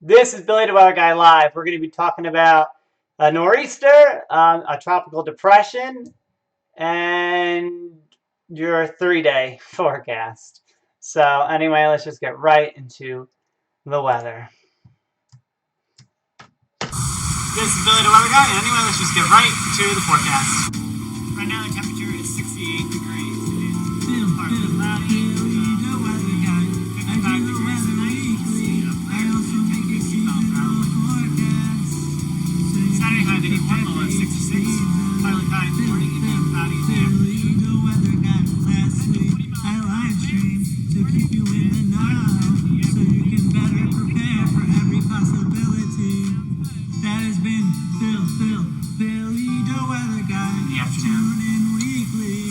This is Billy the Weather Guy Live. We're going to be talking about a nor'easter, a tropical depression, and your 3-day forecast. So anyway, let's just get right into the weather. This is Billy the Weather Guy, and anyway, let's just get right into the forecast. Right now the temperature is 68 degrees. It is partly cloudy.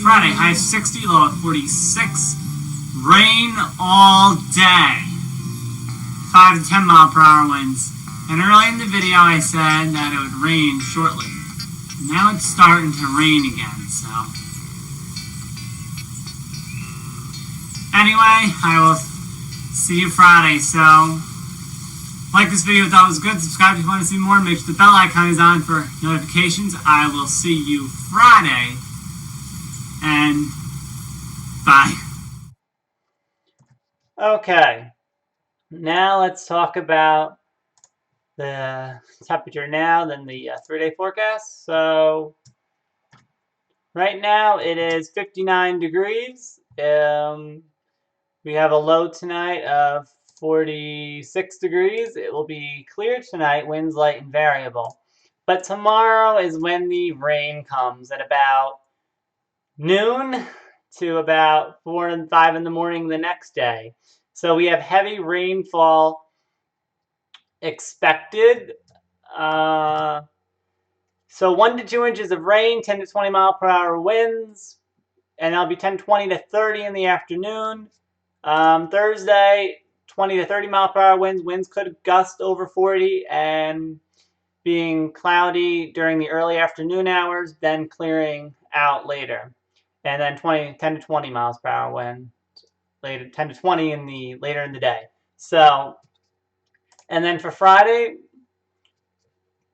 Friday, high 60, low at 46. Rain all day. 5 to 10 mile per hour winds. And early in the video I said that it would rain shortly. Now it's starting to rain again, so. Anyway, I will see you Friday, so. Like this video if that was good, subscribe if you want to see more, make sure the bell icon is on for notifications. I will see you Friday. And bye. Okay, now let's talk about the temperature now, then the 3-day forecast. So right now it is 59 degrees. We have a low tonight of 46 degrees. It will be clear tonight, winds light and variable. But tomorrow is when the rain comes at about noon to about 4 and 5 in the morning the next day. So we have heavy rainfall expected. So 1 to 2 inches of rain, 10 to 20 mile per hour winds, and that'll be 10, 20 to 30 in the afternoon. Thursday, 20 to 30 mile per hour winds. Winds could gust over 40 and being cloudy during the early afternoon hours, then clearing out later. And then 10 to 20 miles per hour wind later, 10 to 20 later in the day. So, and then for Friday,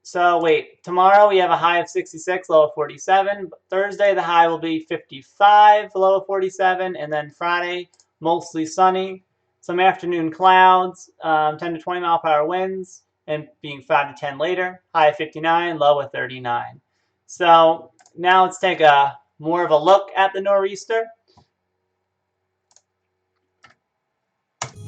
tomorrow we have a high of 66, low of 47. Thursday the high will be 55, low of 47, and then Friday mostly sunny. Some afternoon clouds, 10 to 20 mile per hour winds, and being 5 to 10 later. High of 59, low of 39. So now let's take more of a look at the nor'easter.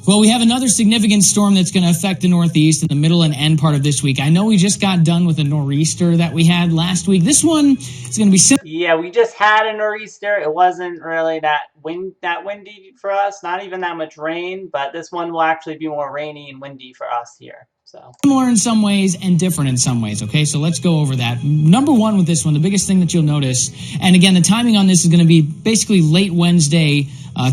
Well, we have another significant storm that's going to affect the Northeast in the middle and end part of this week. I know we just got done with a nor'easter that we had last week. This one is going to be similar. Yeah, we just had a nor'easter. It wasn't really that windy for us, not even that much rain, but this one will actually be more rainy and windy for us here. So similar in some ways and different in some ways, okay? So let's go over that. Number one with this one, the biggest thing that you'll notice, and again, the timing on this is going to be basically late Wednesday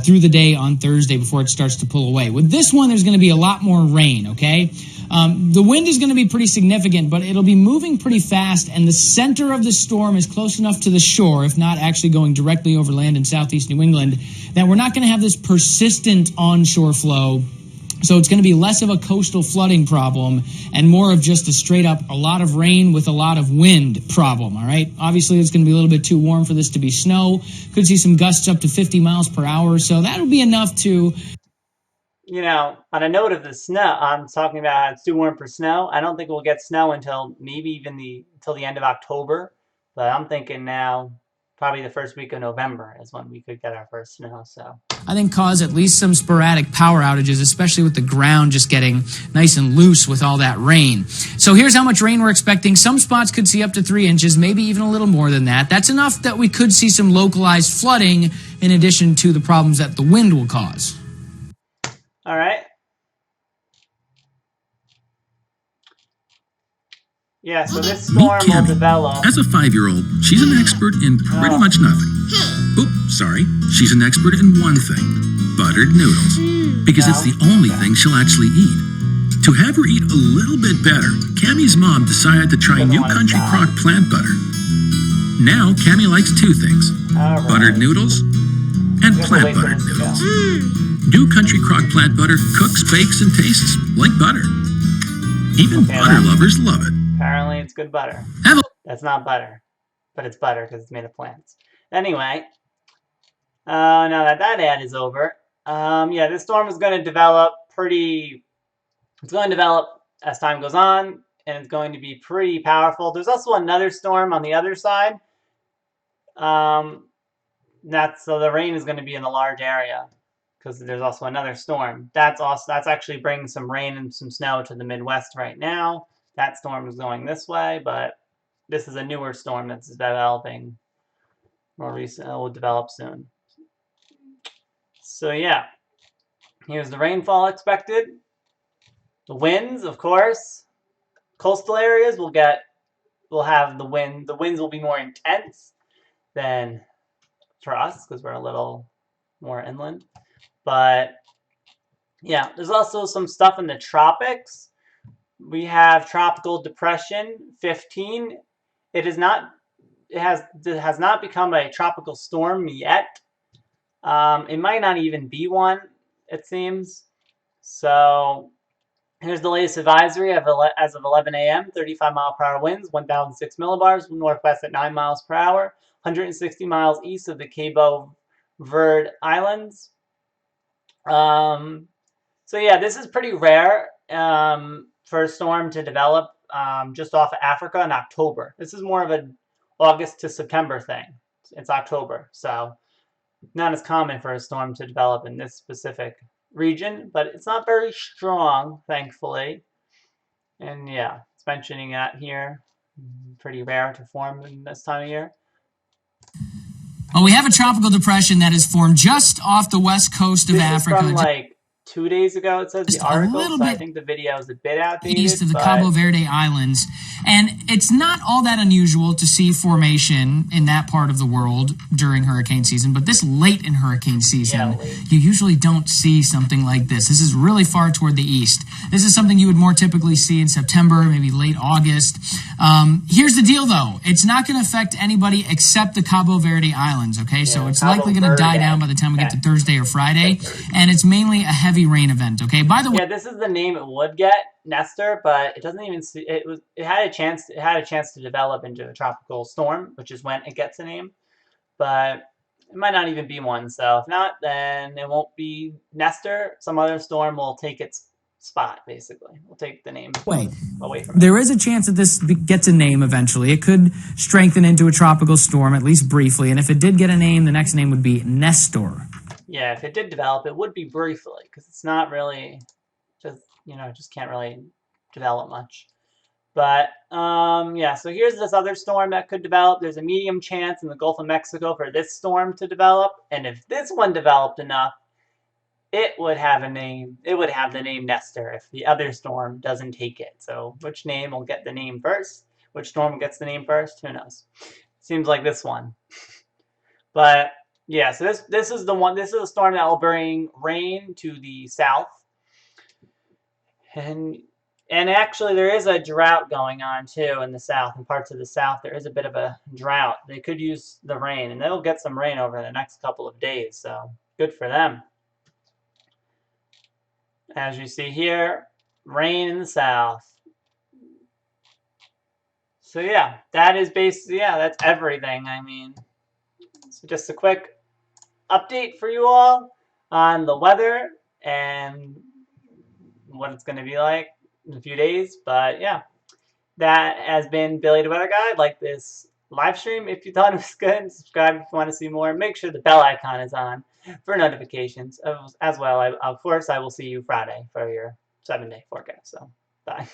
through the day on Thursday before it starts to pull away. With this one, there's going to be a lot more rain, okay? The wind is going to be pretty significant, but it'll be moving pretty fast, and the center of the storm is close enough to the shore, if not actually going directly over land in southeast New England, that we're not going to have this persistent onshore flow. So it's going to be less of a coastal flooding problem and more of just a straight up a lot of rain with a lot of wind problem, all right? Obviously, it's going to be a little bit too warm for this to be snow. Could see some gusts up to 50 miles per hour. So that'll be enough to... You know, on a note of the snow, I'm talking about how it's too warm for snow. I don't think we'll get snow until maybe even until the end of October. But I'm thinking now probably the first week of November is when we could get our first snow, so... I think cause at least some sporadic power outages, especially with the ground just getting nice and loose with all that rain. So here's how much rain we're expecting. Some spots could see up to 3 inches, maybe even a little more than that. That's enough that we could see some localized flooding in addition to the problems that the wind will cause. All right. Yeah, so this storm will develop. As a 5-year-old, she's an expert in pretty much nothing. Oops, sorry. She's an expert in one thing, buttered noodles. Because it's the only thing she'll actually eat. To have her eat a little bit better, Cammie's mom decided to try New Country Crock plant butter. Now, Cammie likes 2 things, buttered noodles and plant buttered noodles. New Country Crock plant butter cooks, bakes, and tastes like butter. Even Okay, butter lovers love it. apparently it's good butter. Have a That's not butter, but it's butter because it's made of plants. Anyway, now that ad is over, yeah, this storm is going to develop it's going to develop as time goes on, and it's going to be pretty powerful. There's also another storm on the other side. So the rain is going to be in a large area because there's also another storm. That's actually bringing some rain and some snow to the Midwest right now. That storm is going this way, but this is a newer storm that's developing more recently. Will develop soon. So yeah, here's the rainfall expected. The winds, of course. Coastal areas will have the wind. The winds will be more intense than for us because we're a little more inland. But yeah, there's also some stuff in the tropics. We have Tropical Depression 15. It has not become a tropical storm yet. It might not even be one, it seems. So here's the latest advisory as of 11 a.m. 35-mile-per-hour winds, 1,006 millibars, northwest at 9 miles per hour, 160 miles east of the Cabo Verde Islands. So yeah, this is pretty rare for a storm to develop just off of Africa in October. This is more of an August to September thing. It's October, so not as common for a storm to develop in this specific region, but it's not very strong, thankfully. And yeah, it's mentioning that here. Pretty rare to form in this time of year. Well, we have a tropical depression that is formed just off the west coast of This Africa. is from like 2 days ago, it says, Just the a article, little so I bit think the video is a bit outdated. east of the but Cabo Verde Islands. And it's not all that unusual to see formation in that part of the world during hurricane season, but this late in hurricane season, you usually don't see something like this. This is really far toward the east. This is something you would more typically see in September, maybe late August. Here's the deal, though. It's not going to affect anybody except the Cabo Verde Islands, okay? So it's Cabo likely going to die Verde. down by the time we get to Thursday or Friday, and it's mainly a heavy rain event, okay? By the way, Yeah, this is the name it would get, Nestor, but it doesn't even see it had a chance to develop into a tropical storm, which is when it gets a name. But it might not even be one, so if not, then it won't be Nestor. Some other storm will take its spot, basically. We'll take the name away from it. there is a chance that this gets a name eventually. It could strengthen into a tropical storm, at least briefly, and if it did get a name, the next name would be Nestor. Yeah, if it did develop, it would be briefly, because it's not really just can't really develop much. But yeah, so here's this other storm that could develop. There's a medium chance in the Gulf of Mexico for this storm to develop, and if this one developed enough, it would have a name. It would have the name Nestor if the other storm doesn't take it. So which name will get the name first? Which storm gets the name first? Who knows? Seems like this one. But yeah, so this is the one. This is a storm that will bring rain to the south. And actually, there is a drought going on, too, in the south. In parts of the south, there is a bit of a drought. They could use the rain, and they'll get some rain over the next couple of days, so good for them. As you see here, rain in the south. So, yeah, that is basically, that's everything. I mean, so just a quick update for you all on the weather and what it's going to be like in a few days. But yeah, that has been Billy the Weather Guy. Like this live stream if you thought it was good. Subscribe if you want to see more. Make sure the bell icon is on for notifications as well. Of course, I will see you Friday for your 7-day forecast. So bye.